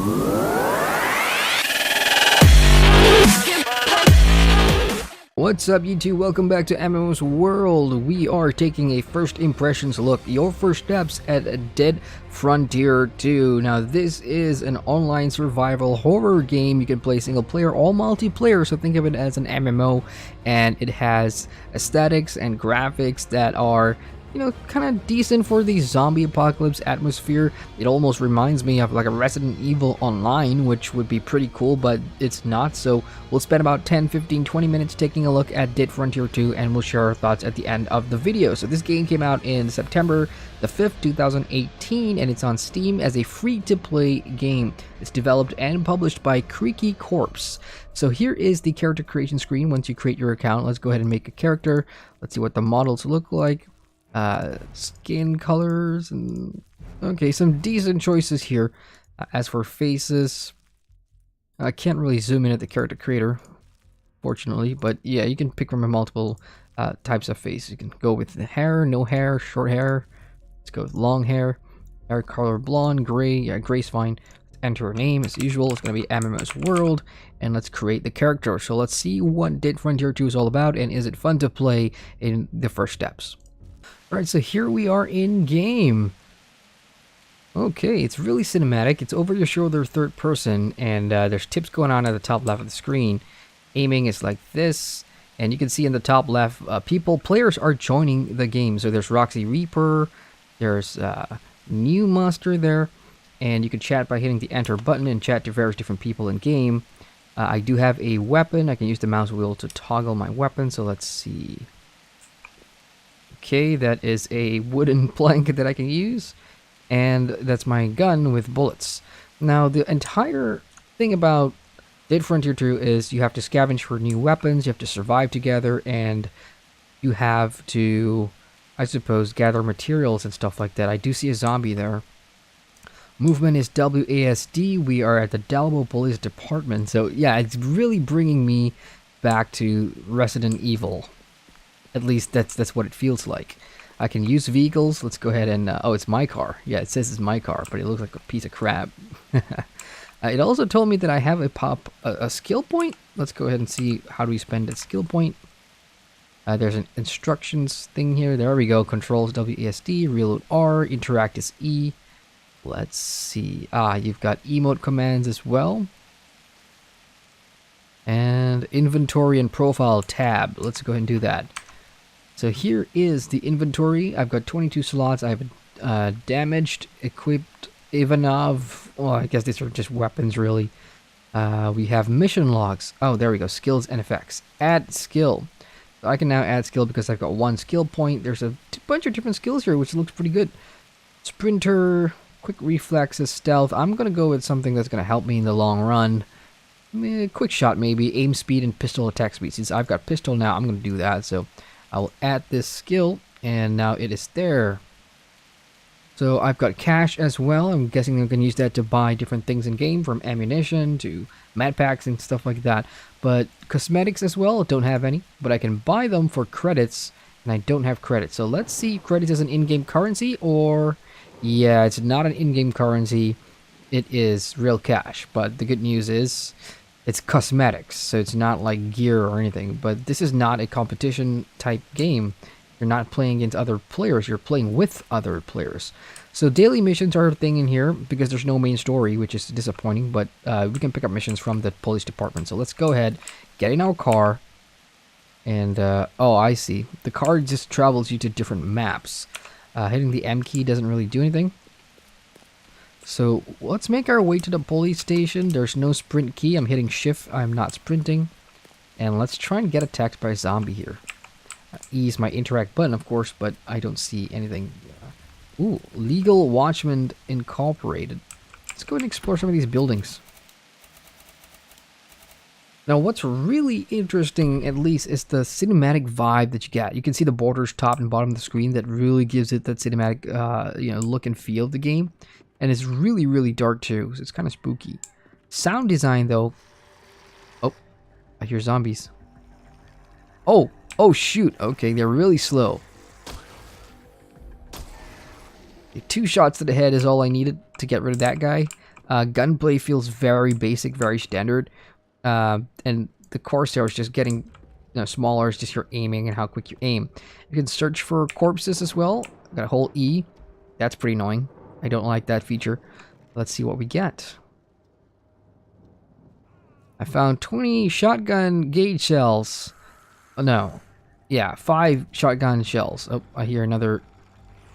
What's up YouTube, welcome back to MMOSWORLD. We are taking a first impressions look, your first steps at Dead Frontier 2. Now this is an online survival horror game. You can play single player or multiplayer, so think of it as an MMO, and it has aesthetics and graphics that are, you know, kind of decent for the zombie apocalypse atmosphere. It almost reminds me of like a Resident Evil Online, which would be pretty cool, but it's not. So we'll spend about 10, 15, 20 minutes taking a look at Dead Frontier 2, and we'll share our thoughts at the end of the video. So this game came out in September the 5th, 2018, and it's on Steam as a free-to-play game. It's developed and published by Creaky Corpse. So here is the character creation screen. Once you create your account, let's go ahead and make a character. Let's see what the models look like. Skin colors, and okay, some decent choices here. As for faces, I can't really zoom in at the character creator, fortunately, but yeah, you can pick from multiple types of face. You can go with the hair, no hair, short hair. Let's go with long hair color, blonde, gray. Yeah, gray's fine. Let's enter a name as usual. It's going to be MMOSWORLD, and let's create the character. So let's see what Dead Frontier 2 is all about, and is it fun to play in the first steps. Alright, so here we are in game. Okay, it's really cinematic. It's over your shoulder, third person, and there's tips going on at the top left of the screen. Aiming is like this, and you can see in the top left, players are joining the game. So there's Roxy Reaper, there's New Monster there, and you can chat by hitting the enter button and chat to various different people in game. I do have a weapon. I can use the mouse wheel to toggle my weapon, so let's see. Okay, that is a wooden plank that I can use, and that's my gun with bullets. Now, the entire thing about Dead Frontier 2 is you have to scavenge for new weapons, you have to survive together, and you have to, I suppose, gather materials and stuff like that. I do see a zombie there. Movement is WASD. We are at the Dalbo Police Department, so yeah, it's really bringing me back to Resident Evil. At least that's what it feels like. I can use vehicles. Let's go ahead and... oh, it's my car. Yeah, it says it's my car, but it looks like a piece of crap. It also told me that I have a skill point. Let's go ahead and see how do we spend a skill point. There's an instructions thing here. There we go. Controls WASD, reload R, interact is E. Let's see. You've got emote commands as well. And inventory and profile tab. Let's go ahead and do that. So here is the inventory. I've got 22 slots. I have damaged, equipped, Ivanov. Oh, I guess these are just weapons, really. We have mission logs. Oh, there we go. Skills and effects. Add skill. So I can now add skill because I've got one skill point. There's a bunch of different skills here, which looks pretty good. Sprinter, quick reflexes, stealth. I'm going to go with something that's going to help me in the long run. Quick shot, maybe. Aim speed and pistol attack speed. Since I've got pistol now, I'm going to do that. So I will add this skill, and now it is there. So I've got cash as well. I'm guessing I can use that to buy different things in game, from ammunition to med packs and stuff like that. But cosmetics as well, don't have any, but I can buy them for credits, and I don't have credits. So let's see if credits is an in-game currency, or yeah, it's not an in-game currency. It is real cash. But the good news is it's cosmetics, so it's not like gear or anything. But this is not a competition type game. You're not playing against other players, you're playing with other players. So daily missions are a thing in here because there's no main story, which is disappointing, but we can pick up missions from the police department. So let's go ahead, get in our car, and oh, I see. The car just travels you to different maps. Hitting the M key doesn't really do anything. So let's make our way to the police station. There's no sprint key. I'm hitting shift. I'm not sprinting. And let's try and get attacked by a zombie here. E is my interact button, of course, but I don't see anything. Ooh, Legal Watchman Incorporated. Let's go and explore some of these buildings. Now, what's really interesting, at least, is the cinematic vibe that you get. You can see the borders top and bottom of the screen. That really gives it that cinematic, look and feel of the game. And it's really, really dark too, so it's kind of spooky. Sound design, though. Oh, I hear zombies. Oh, shoot. Okay, they're really slow. Okay, 2 shots to the head is all I needed to get rid of that guy. Gunplay feels very basic, very standard. And the Corsair is just getting smaller. It's just your aiming and how quick you aim. You can search for corpses as well. Got a whole E. That's pretty annoying. I don't like that feature. Let's see what we get. I found 20 shotgun gauge shells. Oh, no. Yeah, 5 shotgun shells. Oh, I hear another.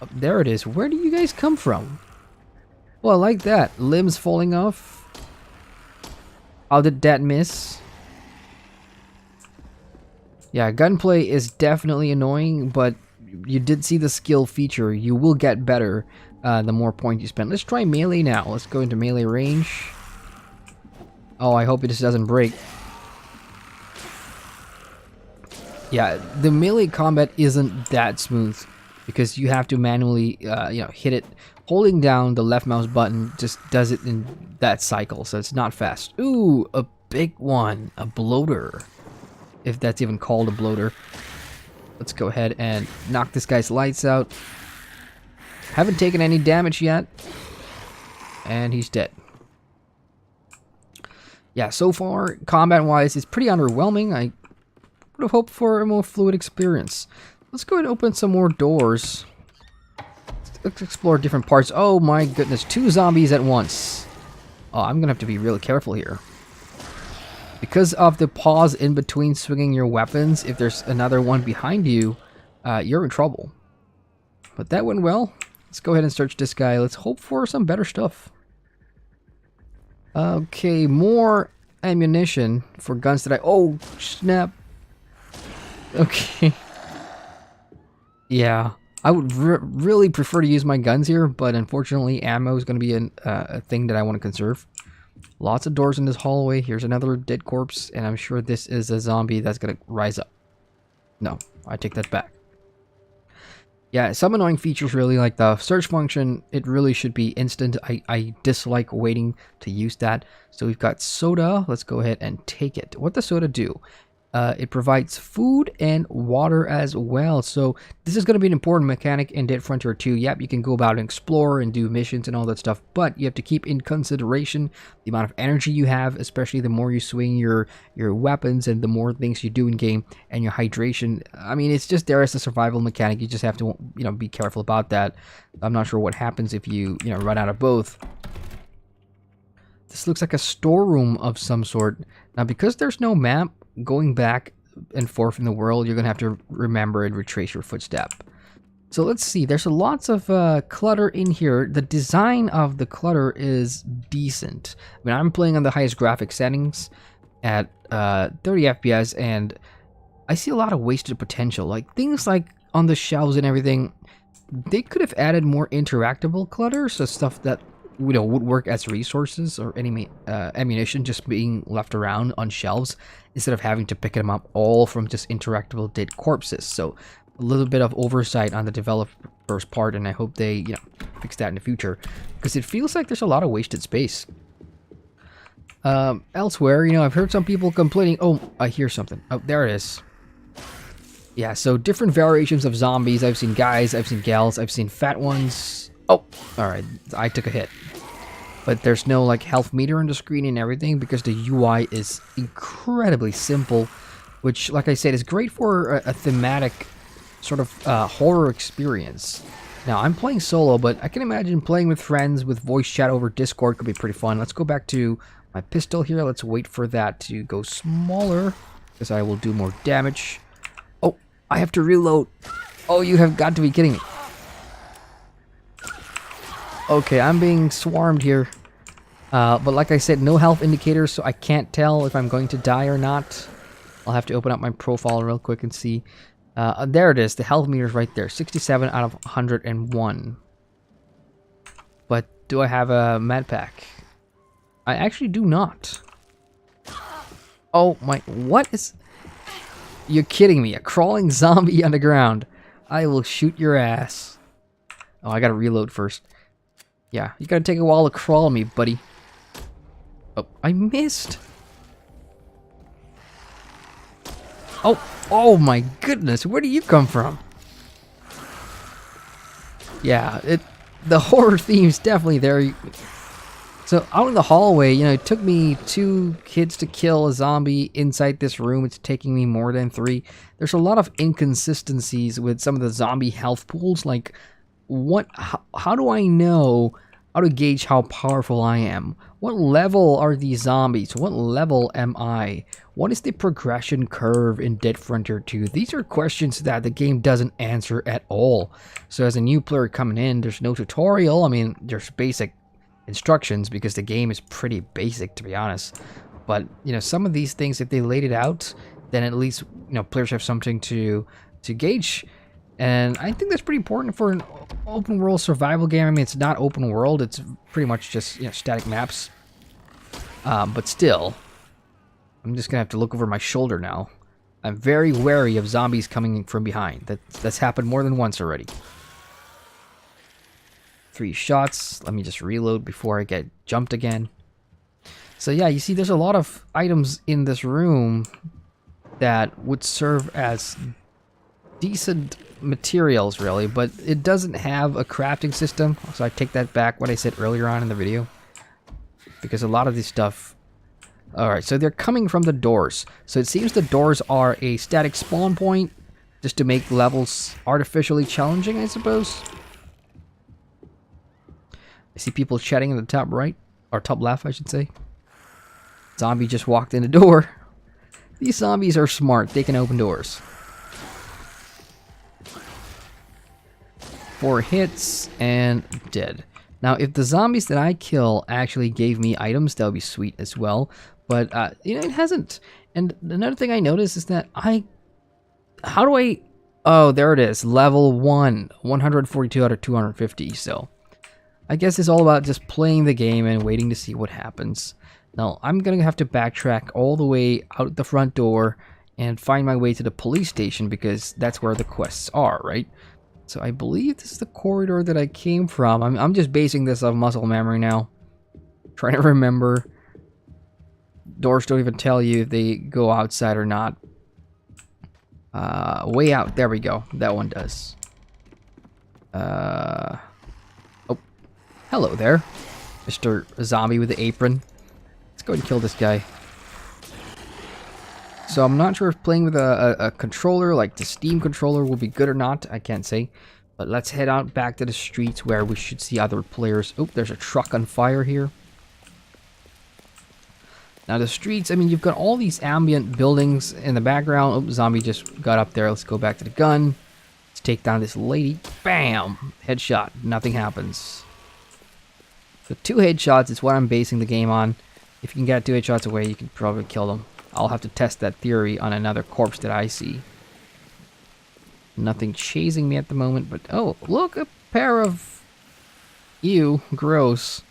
Oh, there it is. Where do you guys come from? Well, I like that. Limbs falling off. How did that miss? Yeah, gunplay is definitely annoying, but you did see the skill feature. You will get better the more points you spend. Let's try melee now. Let's go into melee range. Oh, I hope it just doesn't break. Yeah, the melee combat isn't that smooth because you have to manually, hit it. Holding down the left mouse button just does it in that cycle, so it's not fast. Ooh, a big one, a bloater, if that's even called a bloater. Let's go ahead and knock this guy's lights out. Haven't taken any damage yet, and he's dead. Yeah, so far, combat-wise, it's pretty underwhelming. I would have hoped for a more fluid experience. Let's go ahead and open some more doors. Let's explore different parts. Oh my goodness, 2 zombies at once. Oh, I'm gonna have to be really careful here. Because of the pause in between swinging your weapons, if there's another one behind you, you're in trouble. But that went well. Let's go ahead and search this guy. Let's hope for some better stuff. Okay, more ammunition for guns that oh, snap. Okay. Yeah, I would really prefer to use my guns here, but unfortunately ammo is going to be a thing that I want to conserve. Lots of doors in this hallway. Here's another dead corpse, and I'm sure this is a zombie that's going to rise up. No, I take that back. Yeah, some annoying features really, like the search function, it really should be instant. I dislike waiting to use that. So we've got soda. Let's go ahead and take it. What does soda do? It provides food and water as well. So this is going to be an important mechanic in Dead Frontier 2. Yep, you can go about and explore and do missions and all that stuff, but you have to keep in consideration the amount of energy you have, especially the more you swing your weapons and the more things you do in game, and your hydration. I mean, it's just there as a survival mechanic. You just have to, be careful about that. I'm not sure what happens if you, run out of both. This looks like a storeroom of some sort. Now, because there's no map, going back and forth in the world, you're gonna have to remember and retrace your footstep. So let's see, there's lots of clutter in here. The design of the clutter is decent. I mean, I'm playing on the highest graphic settings at 30 FPS, and I see a lot of wasted potential. Like things like on the shelves and everything, they could have added more interactable clutter, so stuff that would work as resources or any ammunition just being left around on shelves instead of having to pick them up all from just interactable dead corpses. So a little bit of oversight on the developer's part, and I hope they fix that in the future, because it feels like there's a lot of wasted space. Elsewhere, I've heard some people complaining. Oh, I hear something. Oh, there it is. Yeah, so different variations of zombies. I've seen guys, I've seen gals, I've seen fat ones. Oh, alright, I took a hit. But there's no health meter on the screen and everything, because the UI is incredibly simple, which, like I said, is great for a thematic sort of horror experience. Now, I'm playing solo, but I can imagine playing with friends with voice chat over Discord could be pretty fun. Let's go back to my pistol here. Let's wait for that to go smaller, because I will do more damage. Oh, I have to reload. Oh, you have got to be kidding me. Okay, I'm being swarmed here. But like I said, no health indicators, so I can't tell if I'm going to die or not. I'll have to open up my profile real quick and see. There it is. The health meter is right there. 67 out of 101. But do I have a med pack? I actually do not. Oh my... What is... You're kidding me. A crawling zombie on the ground. I will shoot your ass. Oh, I gotta reload first. Yeah, you gotta take a while to crawl me, buddy. Oh, I missed. Oh my goodness, where do you come from? Yeah, the horror theme's definitely there. So out in the hallway, you know, it took me 2 kids to kill a zombie inside this room. It's taking me more than 3. There's a lot of inconsistencies with some of the zombie health pools. Like, how do I know how to gauge how powerful I am? What level are these zombies? What level am I? What is the progression curve in Dead Frontier 2? These are questions that the game doesn't answer at all. So as a new player coming in, there's no tutorial. I mean, there's basic instructions because the game is pretty basic, to be honest. But you know, some of these things, if they laid it out, then at least, you know, players have something to gauge. And I think that's pretty important for an open world survival game. I mean, it's not open world, it's pretty much just, you know, static maps. But still, I'm just gonna have to look over my shoulder now. I'm very wary of zombies coming from behind. That's happened more than once already. 3 shots. Let me just reload before I get jumped again. So yeah, you see there's a lot of items in this room that would serve as decent materials, really, but it doesn't have a crafting system. So I take that back, what I said earlier on in the video. Because a lot of this stuff... Alright, so they're coming from the doors. So it seems the doors are a static spawn point just to make levels artificially challenging, I suppose. I see people chatting in the top right, or top left, I should say. Zombie just walked in the door. These zombies are smart. They can open doors. 4 hits and dead. Now, if the zombies that I kill actually gave me items, that would be sweet as well. But, you know, it hasn't. And another thing I noticed is that how do I... Oh, there it is. Level 1. 142 out of 250, so... I guess it's all about just playing the game and waiting to see what happens. Now, I'm going to have to backtrack all the way out the front door and find my way to the police station because that's where the quests are, right? So I believe this is the corridor that I came from. I'm just basing this off muscle memory now. Trying to remember. Doors don't even tell you if they go outside or not. Way out. There we go. That one does. Hello there, Mr. Zombie with the apron. Let's go ahead and kill this guy. So I'm not sure if playing with a controller, like the Steam controller, will be good or not. I can't say. But let's head out back to the streets where we should see other players. Oh, there's a truck on fire here. Now the streets, I mean, you've got all these ambient buildings in the background. Oh, zombie just got up there. Let's go back to the gun. Let's take down this lady. Bam! Headshot. Nothing happens. So 2 headshots is what I'm basing the game on. If you can get 2 headshots away, you can probably kill them. I'll have to test that theory on another corpse that I see. Nothing chasing me at the moment, but oh, look, a pair of... Ew, gross.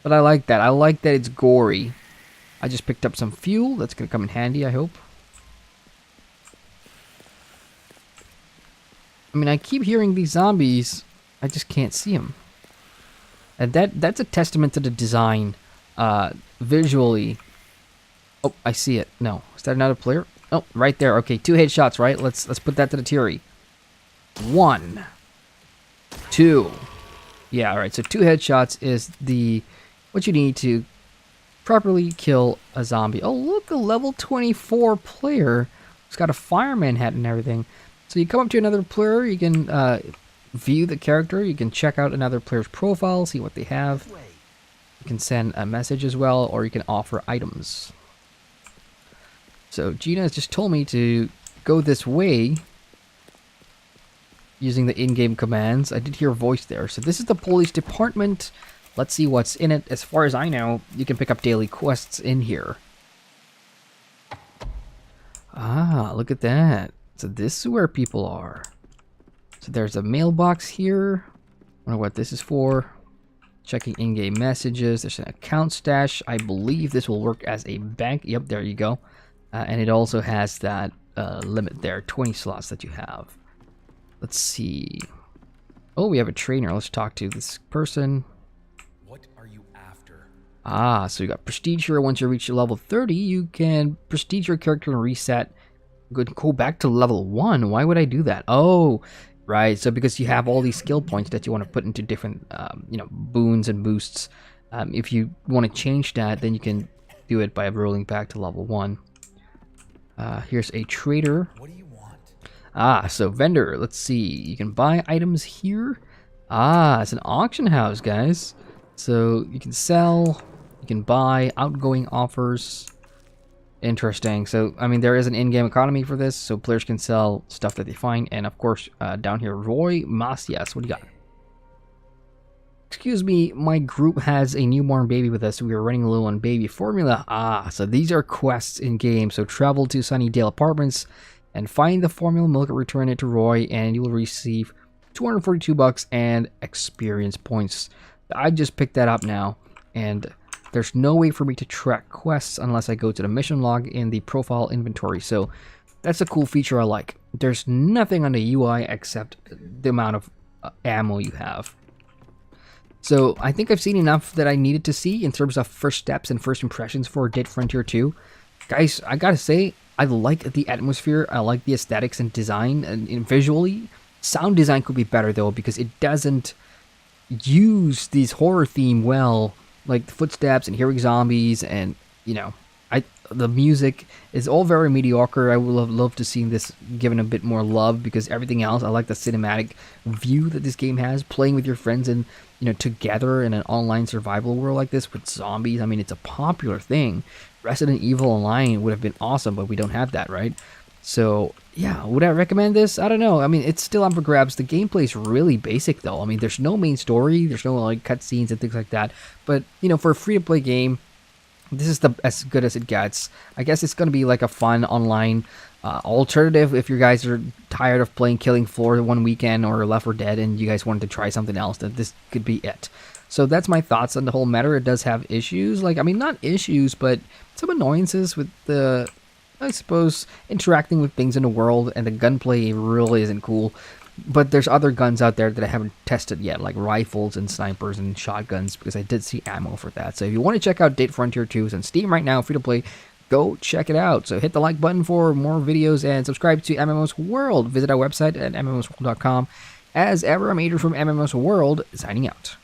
But I like that. I like that it's gory. I just picked up some fuel. That's going to come in handy, I hope. I mean, I keep hearing these zombies. I just can't see them. And that's a testament to the design, visually. Oh, I see it. No, is that another player? Oh, right there. Okay, 2 headshots, right? Let's put that to the theory. 1, 2. Yeah, all right. So 2 headshots is what you need to properly kill a zombie. Oh, look, a level 24 player. He's got a fireman hat and everything. So you come up to another player, you can view the character, you can check out another player's profile, see what they have. You can send a message as well, or you can offer items. So Gina has just told me to go this way using the in-game commands. I did hear a voice there. So this is the police department. Let's see what's in it. As far as I know, you can pick up daily quests in here. Ah, look at that. So this is where people are. So there's a mailbox here. I wonder what this is for. Checking in-game messages. There's an account stash. I believe this will work as a bank. Yep, there you go. And it also has that limit there, 20 slots that you have. Let's see. Oh, we have a trainer. Let's talk to this person. What are you after? Ah, so you got prestige here. Once you reach level 30, you can prestige your character and reset. Go back to level 1. Why would I do that? Oh, right. So because you have all these skill points that you want to put into different, you know, boons and boosts. If you want to change that, then you can do it by rolling back to level 1. Here's a trader. What do you want? So vendor, let's see. You can buy items here. It's an auction house, guys. So you can sell, you can buy, outgoing offers. Interesting. So, I mean, there is an in-game economy for this, so players can sell stuff that they find. And, of course, down here, Roy Macias. What do you got? Excuse me, my group has a newborn baby with us. We are running low on baby formula. So these are quests in-game. So travel to Sunnydale Apartments and find the formula milk, return it to Roy, and you will receive 242 bucks and experience points. I just picked that up now, and there's no way for me to track quests unless I go to the mission log in the profile inventory. So that's a cool feature I like. There's nothing on the UI except the amount of ammo you have. So I think I've seen enough that I needed to see in terms of first steps and first impressions for Dead Frontier 2. Guys, I gotta say, I like the atmosphere, I like the aesthetics and design, and visually. Sound design could be better though, because it doesn't use these horror theme well, like the footsteps and hearing zombies, and the music is all very mediocre. I would have loved to see this given a bit more love, because everything else, I like the cinematic view that this game has, playing with your friends and together in an online survival world like this with zombies. I mean, it's a popular thing. Resident Evil Online would have been awesome, but we don't have that, right? So yeah, would I recommend this? I don't know. I mean, it's still up for grabs. The gameplay is really basic though. I mean, there's no main story, there's no like cutscenes and things like that. But for a free-to-play game, this is as good as it gets. I guess it's gonna be like a fun online alternative if you guys are tired of playing Killing Floor one weekend or Left 4 Dead and you guys wanted to try something else. That this could be it. So that's my thoughts on the whole matter. It does have issues, not issues, but some annoyances with the, I suppose, interacting with things in the world, and the gunplay really isn't cool. But there's other guns out there that I haven't tested yet, like rifles and snipers and shotguns, because I did see ammo for that. So if you want to check out Dead Frontier 2, it's on Steam right now, free to play. Go check it out. So hit the like button for more videos and subscribe to MMO's World. Visit our website at mmosworld.com. As ever, I'm Adrian from MMO's World, signing out.